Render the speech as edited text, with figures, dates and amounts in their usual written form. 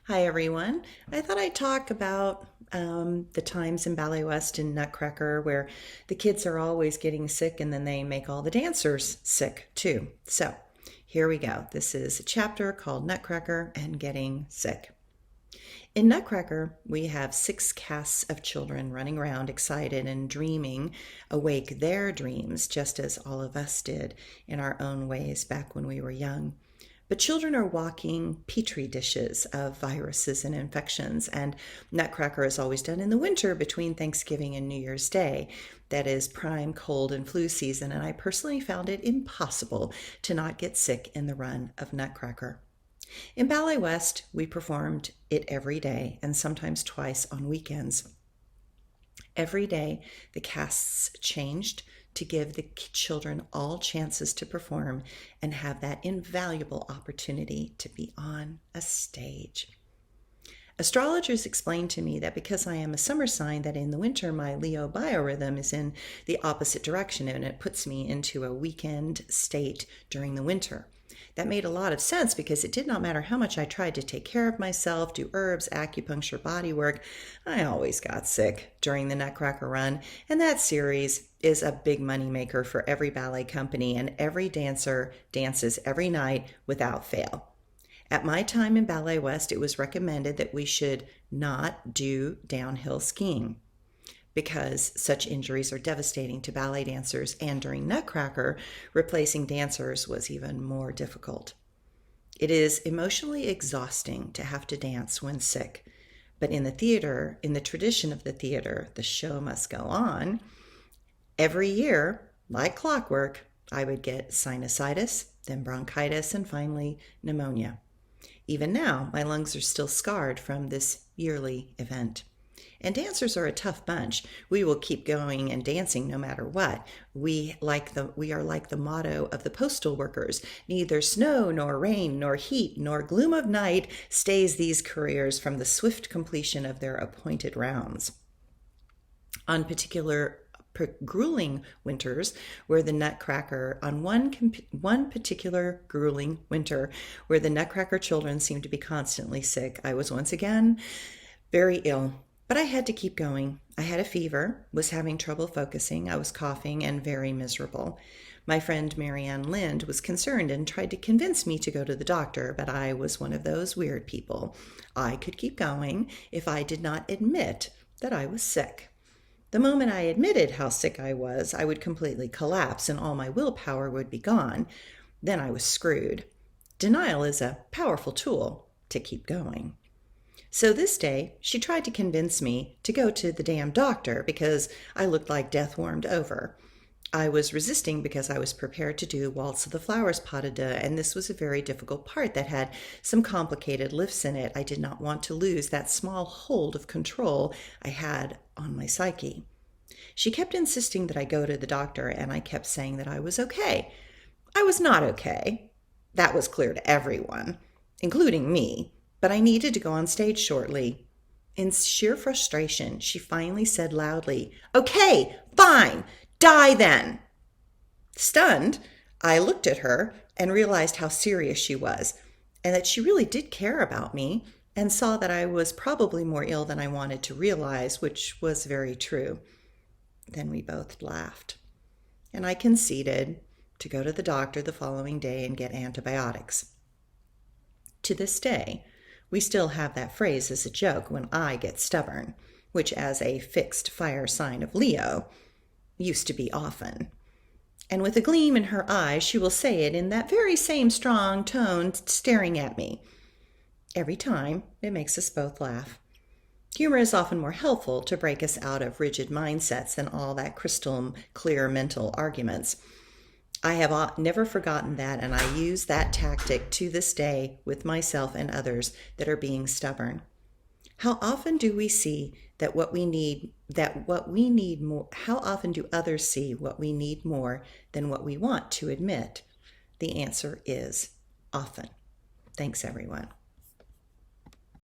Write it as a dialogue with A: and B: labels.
A: Hi, everyone. I thought I'd talk about the times in Ballet West and Nutcracker where the kids are always getting sick and then they make all the dancers sick too. So here we go. This is a chapter called Nutcracker and Getting Sick. In Nutcracker, we have six casts of children running around excited and dreaming awake their dreams, just as all of us did in our own ways back when we were young. But children are walking petri dishes of viruses and infections, and Nutcracker is always done in the winter between Thanksgiving and New Year's Day. That is prime cold and flu season, and I personally found it impossible to not get sick in the run of Nutcracker. In Ballet West, we performed it every day and sometimes twice on weekends. Every day, the casts changed to give the children all chances to perform and have that invaluable opportunity to be on a stage. Astrologers explained to me that because I am a summer sign, that in the winter my Leo biorhythm is in the opposite direction and it puts me into a weekend state during the winter. That made a lot of sense because it did not matter how much I tried to take care of myself, do herbs, acupuncture, body work, I always got sick during the Nutcracker run, and that series is a big money maker for every ballet company, and every dancer dances every night without fail. At my time in Ballet West, it was recommended that we should not do downhill skiing because such injuries are devastating to ballet dancers, and during Nutcracker, replacing dancers was even more difficult. It is emotionally exhausting to have to dance when sick, but in the theater, in the tradition of the theater, the show must go on. Every year, like clockwork, I would get sinusitis, then bronchitis, and finally pneumonia. Even now, my lungs are still scarred from this yearly event. And dancers are a tough bunch. We will keep going and dancing no matter what. We are like the motto of the postal workers. Neither snow nor rain nor heat nor gloom of night stays these couriers from the swift completion of their appointed rounds. On grueling winters where the Nutcracker, on one particular grueling winter where the Nutcracker children seemed to be constantly sick, I was once again very ill. But I had to keep going. I had a fever, was having trouble focusing, I was coughing, and very miserable. My friend Marianne Lind was concerned and tried to convince me to go to the doctor, but I was one of those weird people. I could keep going if I did not admit that I was sick. The moment I admitted how sick I was, I would completely collapse and all my willpower would be gone. Then I was screwed. Denial is a powerful tool to keep going. So this day, she tried to convince me to go to the damn doctor because I looked like death warmed over. I was resisting because I was prepared to do Waltz of the Flowers pas de deux, and this was a very difficult part that had some complicated lifts in it. I did not want to lose that small hold of control I had on my psyche. She kept insisting that I go to the doctor, and I kept saying that I was okay. I was not okay. That was clear to everyone, including me. But I needed to go on stage shortly. In sheer frustration, she finally said loudly, "Okay, fine, die then." Stunned, I looked at her and realized how serious she was, and that she really did care about me, and saw that I was probably more ill than I wanted to realize, which was very true. Then we both laughed, and I conceded to go to the doctor the following day and get antibiotics. To this day, we still have that phrase as a joke when I get stubborn, which as a fixed fire sign of Leo, used to be often. And with a gleam in her eye, she will say it in that very same strong tone, staring at me. Every time, it makes us both laugh. Humor is often more helpful to break us out of rigid mindsets than all that crystal clear mental arguments. I have never forgotten that, and I use that tactic to this day with myself and others that are being stubborn. How often do we see that what we need more, how often do others see what we need more than what we want to admit? The answer is often. Thanks, everyone.